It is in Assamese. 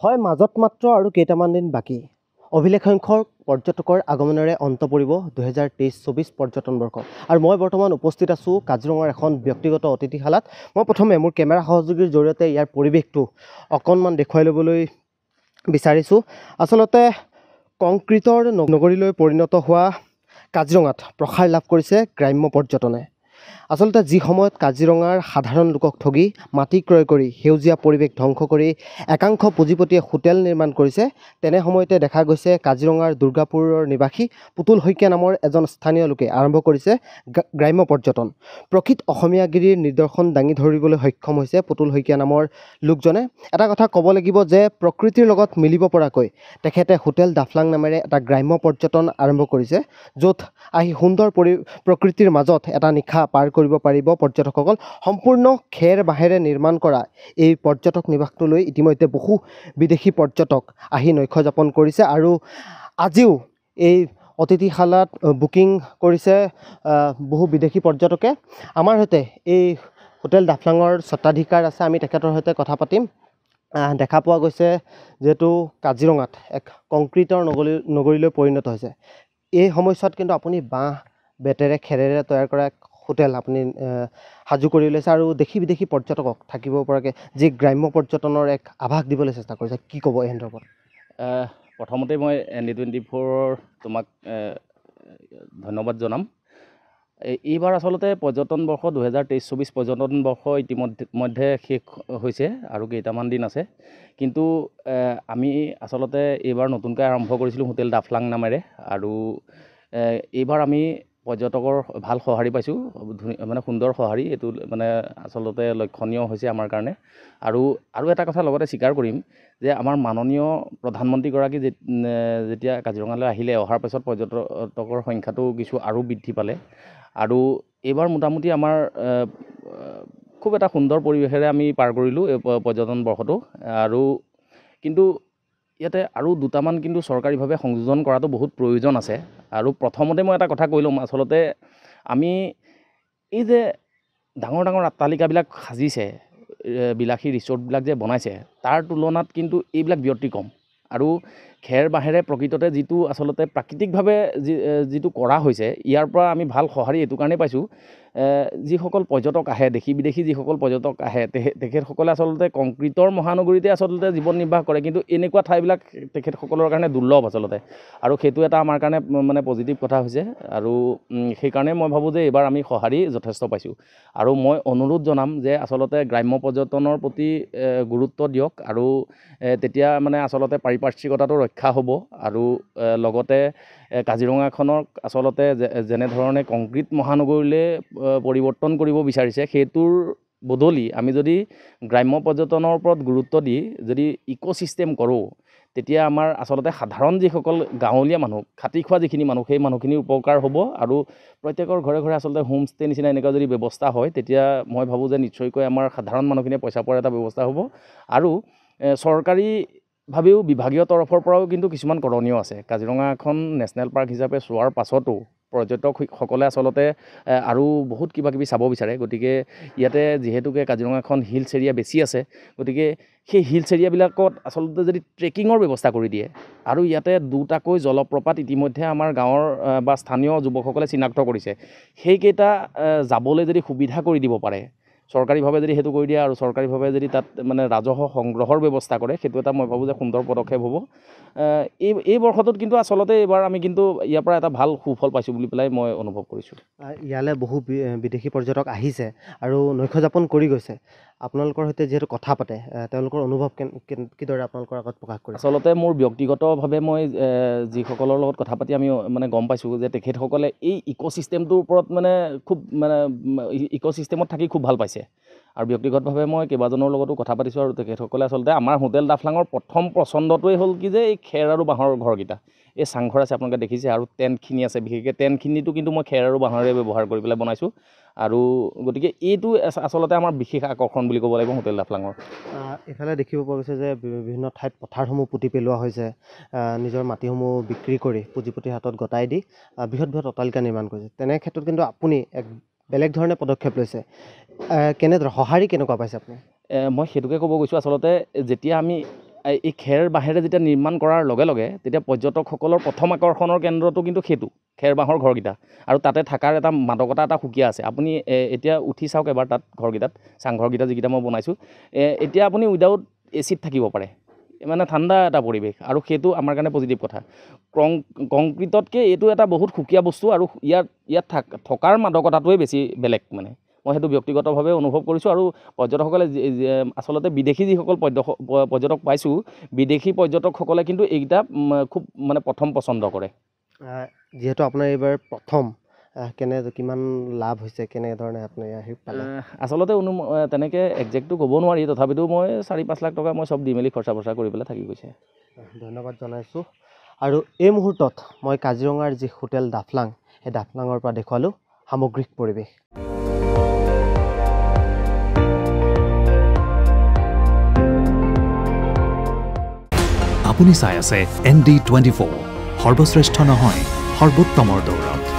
হয় মাজত মাত্ৰ আৰু কেইটামান দিন বাকী অভিলেখ সংখ্যক পৰ্যটকৰ আগমনেৰে অন্ত পৰিব 2023-24 পৰ্যটন বৰ্ষ আৰু মই বৰ্তমান উপস্থিত আছোঁ কাজিৰঙাৰ এখন ব্যক্তিগত অতিথিশালাত। মই প্ৰথমে মোৰ কেমেৰা সহযোগীৰ জৰিয়তে ইয়াৰ পৰিৱেশটো অকণমান দেখুৱাই ল'বলৈ বিচাৰিছোঁ। আচলতে কংক্ৰিটৰ নগৰীলৈ পৰিণত হোৱা কাজিৰঙাত প্ৰসাৰ লাভ কৰিছে গ্ৰাম্য পৰ্যটনে। আচলতে যি সময়ত কাজিৰঙাৰ সাধাৰণ লোকক ঠগি মাটি ক্ৰয় কৰি সেউজীয়া পৰিৱেশ ধ্বংস কৰি একাংশ পুঁজিপতিয়ে হোটেল নিৰ্মাণ কৰিছে, তেনে সময়তে দেখা গৈছে কাজিৰঙাৰ দুৰ্গাপুৰৰ নিবাসী পুতুল শইকীয়া নামৰ এজন স্থানীয় লোকে আৰম্ভ কৰিছে গ্ৰাম্য পৰ্যটন। প্ৰকৃত অসমীয়াগিৰিৰ নিদৰ্শন দাঙি ধৰিবলৈ সক্ষম হৈছে পুতুল শইকীয়া নামৰ লোকজনে। এটা কথা ক'ব লাগিব যে প্ৰকৃতিৰ লগত মিলিব পৰাকৈ তেখেতে হোটেল ডাফলাং নামেৰে এটা গ্ৰাম্য পৰ্যটন আৰম্ভ কৰিছে, য'ত আহি সুন্দৰ প্ৰকৃতিৰ মাজত এটা নিশা পাৰ কৰিব পাৰিব পৰ্যটকসকল। সম্পূৰ্ণ খেৰ বাঁহেৰে নিৰ্মাণ কৰা এই পৰ্যটক নিবাসটোলৈ ইতিমধ্যে বহু বিদেশী পৰ্যটক আহি নৈশ যাপন কৰিছে আৰু আজিও এই অতিথিশালাত বুকিং কৰিছে বহু বিদেশী পৰ্যটকে। আমাৰ সৈতে এই হোটেল ডাফলাঙৰ স্বত্বাধিকাৰ আছে, আমি তেখেতৰ সৈতে কথা পাতিম। দেখা পোৱা গৈছে যিহেতু কাজিৰঙাত এক কংক্ৰিটৰ নগৰীলৈ পৰিণত হৈছে, এই সময়ছোৱাত কিন্তু আপুনি বাঁহ বেতেৰে খেৰেৰে তৈয়াৰ কৰা এক হোটেল আপুনি সাজু কৰি লৈছে আৰু দেশী বিদেশী পৰ্যটকক থাকিব পৰাকৈ যি গ্ৰাম্য পৰ্যটনৰ এক আভাস দিবলৈ চেষ্টা কৰিছে, কি ক'ব এই সন্দৰ্ভত? প্ৰথমতে মই ND24 তোমাক ধন্যবাদ জনাম। এইবাৰ আচলতে পৰ্যটন বৰ্ষ 2023-24 পৰ্যটন বৰ্ষ ইতিমধ্যে শেষ হৈছে আৰু কেইটামান দিন আছে, কিন্তু আমি আচলতে এইবাৰ নতুনকৈ আৰম্ভ কৰিছিলোঁ হোটেল ডাফলাং নামেৰে আৰু এইবাৰ আমি পৰ্যটকৰ ভাল সঁহাৰি পাইছোঁ, মানে সুন্দৰ সঁহাৰি। এইটো মানে আচলতে লক্ষণীয় হৈছে আমাৰ কাৰণে। আৰু এটা কথা লগতে স্বীকাৰ কৰিম যে আমাৰ মাননীয় প্ৰধানমন্ত্ৰীগৰাকী যেতিয়া কাজিৰঙালৈ আহিলে, অহাৰ পাছত পৰ্যটকৰ সংখ্যাটো কিছু আৰু বৃদ্ধি পালে আৰু এইবাৰ মোটামুটি আমাৰ খুব এটা সুন্দৰ পৰিৱেশেৰে আমি পাৰ কৰিলোঁ এই পৰ্যটন বৰ্ষটো। আৰু কিন্তু ইয়াতে আৰু দুটামান কিন্তু চৰকাৰীভাৱে সংযোজন কৰাটো বহুত প্ৰয়োজন আছে। আৰু প্ৰথমতে মই এটা কথা কৈ ল'ম, আচলতে আমি এই যে ডাঙৰ ডাঙৰ অট্টালিকাবিলাক সাজিছে, বিলাসী ৰিচৰ্টবিলাক যে বনাইছে, তাৰ তুলনাত কিন্তু এইবিলাক ব্যতিক্ৰম। আৰু খেৰ বাঁহেৰে প্ৰকৃততে যিটো আচলতে প্ৰাকৃতিকভাৱে যিটো কৰা হৈছে, ইয়াৰ পৰা আমি ভাল সঁহাৰি এইটো কাৰণেই পাইছোঁ, যিসকল পৰ্যটক আহে, দেশী বিদেশী যিসকল পৰ্যটক আহে, তেখেতসকলে আচলতে কংক্ৰিটৰ মহানগৰীতে আচলতে জীৱন নিৰ্বাহ কৰে, কিন্তু এনেকুৱা ঠাইবিলাক তেখেতসকলৰ কাৰণে দুৰ্লভ আচলতে। আৰু সেইটো এটা আমাৰ কাৰণে মানে পজিটিভ কথা হৈছে আৰু সেইকাৰণে মই ভাবোঁ যে এইবাৰ আমি সঁহাৰি যথেষ্ট পাইছোঁ। আৰু মই অনুৰোধ জনাম যে আচলতে গ্ৰাম্য পৰ্যটনৰ প্ৰতি গুৰুত্ব দিয়ক আৰু তেতিয়া মানে আচলতে পাৰিপাৰ্শ্বিকতাটো ৰক্ষা হ'ব আৰু লগতে কাজিৰঙাখনক আচলতে যেনেধৰণে কংক্ৰিট মহানগৰীলৈ পৰিৱৰ্তন কৰিব বিচাৰিছে, সেইটোৰ বদলি আমি যদি গ্ৰাম্য পৰ্যটনৰ ওপৰত গুৰুত্ব দি যদি ইক'ছিষ্টেম কৰোঁ, তেতিয়া আমাৰ আচলতে সাধাৰণ যিসকল গাঁৱলীয়া মানুহ, খাটি খোৱা যিখিনি মানুহ, সেই মানুহখিনিৰ উপকাৰ হ'ব। আৰু প্ৰত্যেকৰ ঘৰে ঘৰে আচলতে হোমষ্টে নিচিনা এনেকুৱা যদি ব্যৱস্থা হয়, তেতিয়া মই ভাবোঁ যে নিশ্চয়কৈ আমাৰ সাধাৰণ মানুহখিনিয়ে পইচা পোৱাৰ এটা ব্যৱস্থা হ'ব। আৰু চৰকাৰীভাৱেও বিভাগীয় তৰফৰ পৰাও কিন্তু কিছুমান কৰণীয় আছে। কাজিৰঙা এখন নেশ্যনেল পাৰ্ক হিচাপে চোৱাৰ পাছতো পৰ্যটকসকলে আচলতে আৰু বহুত কিবা কিবি চাব বিচাৰে, গতিকে ইয়াতে যিহেতুকে কাজিৰঙাখন হিলছ এৰিয়া বেছি আছে, গতিকে সেই হিলছ এৰিয়াবিলাকত আচলতে যদি ট্ৰেকিঙৰ ব্যৱস্থা কৰি দিয়ে আৰু ইয়াতে দুটাকৈ জলপ্ৰপাত ইতিমধ্যে আমাৰ গাঁৱৰ বা স্থানীয় যুৱকসকলে চিনাক্ত কৰিছে, সেইকেইটা যাবলৈ যদি সুবিধা কৰি দিব পাৰে চৰকাৰীভাৱে, যদি সেইটো কৰি দিয়ে আৰু চৰকাৰীভাৱে যদি তাত মানে ৰাজহ সংগ্ৰহৰ ব্যৱস্থা কৰে, সেইটো এটা মই ভাবোঁ যে সুন্দৰ পদক্ষেপ হ'ব। এই বৰ্ষটোত কিন্তু আচলতে এইবাৰ আমি কিন্তু ইয়াৰ পৰা এটা ভাল সুফল পাইছোঁ বুলি পেলাই মই অনুভৱ কৰিছোঁ। ইয়ালৈ বহু বিদেশী পৰ্যটক আহিছে আৰু নৈশ যাপন কৰি গৈছে। আপোনালোকৰ সৈতে যিহেতু কথা পাতে, তেওঁলোকৰ অনুভৱ কিদৰে আপোনালোকৰ আগত প্ৰকাশ কৰে? আচলতে মোৰ ব্যক্তিগতভাৱে মই যিসকলৰ লগত কথা পাতি আমি মানে গম পাইছোঁ যে তেখেতসকলে এই ইক'ছিষ্টেমটোৰ ওপৰত মানে খুব মানে ইক'ছিষ্টেমত থাকি খুব ভাল পাইছে। আৰু ব্যক্তিগতভাৱে মই কেইবাজনৰ লগতো কথা পাতিছোঁ আৰু তেখেতসকলে আচলতে আমাৰ হোটেল ডাফলাঙৰ প্ৰথম পচন্দটোৱেই হ'ল কি যে এই খেৰ আৰু বাঁহৰ ঘৰকেইটা, এই চাংঘৰ আছে আপোনালোকে দেখিছে, আৰু টেণ্টখিনি আছে, বিশেষকৈ টেণ্টখিনিটো কিন্তু মই খেৰ আৰু বাঁহৰে ব্যৱহাৰ কৰি পেলাই বনাইছোঁ। আৰু গতিকে এইটো আচলতে আমাৰ বিশেষ আকৰ্ষণ বুলি ক'ব লাগিব হোটেল ডাফলাঙৰ। এইফালে দেখিব পোৱা গৈছে যে বিভিন্ন ঠাইত পথাৰসমূহ পুতি পেলোৱা হৈছে, নিজৰ মাটিসমূহ বিক্ৰী কৰি পুঁজিপতিৰ হাতত গতাই দি বৃহৎ বৃহৎ অট্টালিকা নিৰ্মাণ কৰিছে। তেনে ক্ষেত্ৰত কিন্তু আপুনি এক বেলেগ ধৰণে পদক্ষেপ লৈছে, কেনেদৰে সঁহাৰি কেনেকুৱা পাইছে আপুনি? মই সেইটোকে ক'ব গৈছোঁ, আচলতে যেতিয়া আমি এই খেৰ বাঁহেৰে যেতিয়া নিৰ্মাণ কৰাৰ লগে লগে তেতিয়া পৰ্যটকসকলৰ প্ৰথম আকৰ্ষণৰ কেন্দ্ৰটো কিন্তু সেইটো খেৰ বাঁহৰ ঘৰকেইটা আৰু তাতে থকাৰ এটা মাদকতা এটা সুকীয়া আছে আপুনি এতিয়া উঠি চাওক এবাৰ তাত ঘৰকেইটাত চাংঘৰকেইটা যিকেইটা মই বনাইছোঁ এতিয়া আপুনি উইদাউট এচিত থাকিব পাৰে মানে ঠাণ্ডা এটা পৰিৱেশ আৰু সেইটো আমাৰ কাৰণে পজিটিভ কথা কংক্ৰিটতকৈ এইটো এটা বহুত সুকীয়া বস্তু আৰু ইয়াত থকাৰ মাদকতাটোৱে বেছি বেলেগ মানে মই সেইটো ব্যক্তিগতভাৱে অনুভৱ কৰিছোঁ আৰু পৰ্যটকসকলে আচলতে বিদেশী যিসকল পৰ্যটক পাইছোঁ বিদেশী পৰ্যটকসকলে কিন্তু এইকেইটা খুব মানে প্ৰথম পচন্দ কৰে যিহেতু আপোনাৰ এইবাৰ প্ৰথম কিমান লাভ হৈছে কেনেধৰণে আপুনি আহি পালে আচলতে তেনেকৈ একজেক্টটো ক'ব নোৱাৰি তথাপিতো মই 4-5 লাখ টকা মই চব দি মেলি খৰচা বৰ্চা কৰি পেলাই থাকি গৈছে ধন্যবাদ জনাইছোঁ আৰু এই মুহূৰ্তত মই কাজিৰঙাৰ যি হোটেল ডাফলাং সেই ডাফলাঙৰ পৰা দেখুৱালোঁ সামগ্ৰিক পৰিৱেশ আপুনি চাই আছে ND24 সৰ্বশ্ৰেষ্ঠ নহয় সৰ্বোত্তমৰ দৌৰত